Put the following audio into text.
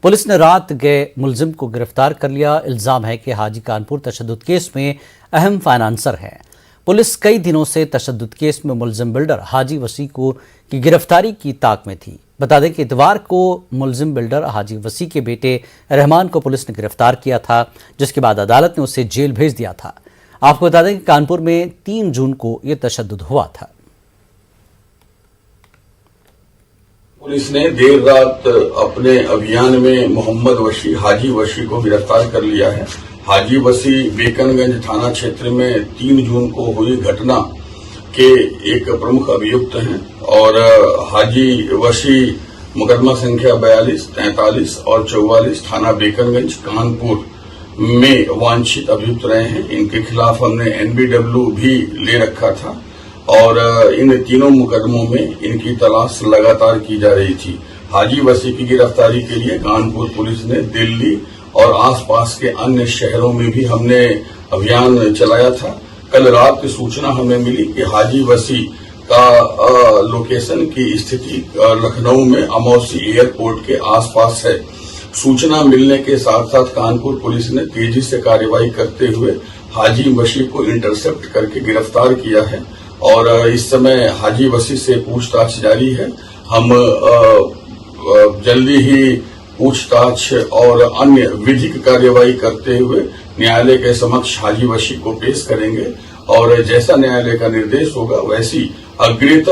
Police ने रात गए मुलजिम को गिरफ्तार कर लिया। इल्जाम है कि हाजी कानपुर तशद्दुद केस में अहम फाइनेंसर है। पुलिस कई दिनों से तशद्दुद केस में मुलजिम बिल्डर हाजी वसी की गिरफ्तारी की ताक में थी। बता दें कि इतवार को मुलजिम बिल्डर हाजी वसी के बेटे रहमान को पुलिस ने गिरफ्तार किया था, जिसके बाद अदालत ने उसे जेल भेज दिया था। आपको बता दें कि कानपुर में 3 जून को यह तशद्दुद हुआ था। पुलिस ने देर रात अपने अभियान में मोहम्मद वशी हाजी वशी को गिरफ्तार कर लिया है। हाजी वसी बेकनगंज थाना क्षेत्र में 3 जून को हुई घटना के एक प्रमुख अभियुक्त हैं और हाजी वशी मुकदमा संख्या 42, 43 और 44 थाना बेकनगंज कानपुर में वांछित अभियुक्त रहे हैं। इनके खिलाफ हमने NBW भी ले रखा था और इन तीनों मुकदमों में इनकी तलाश लगातार की जा रही थी। हाजी वसी की गिरफ्तारी के लिए कानपुर पुलिस ने दिल्ली और आसपास के अन्य शहरों में भी हमने अभियान चलाया था। कल रात की सूचना हमें मिली कि हाजी वसी का लोकेशन की स्थिति लखनऊ में अमौसी एयरपोर्ट के आसपास है। सूचना मिलने के साथ साथ कानपुर पुलिस ने तेजी से कार्रवाई करते हुए हाजी वसी को इंटरसेप्ट करके गिरफ्तार किया है और इस समय हाजी वसी से पूछताछ जारी है। हम जल्दी ही पूछताछ और अन्य विधिक कार्यवाही करते हुए न्यायालय के समक्ष हाजी वसी को पेश करेंगे और जैसा न्यायालय का निर्देश होगा वैसी अग्रिम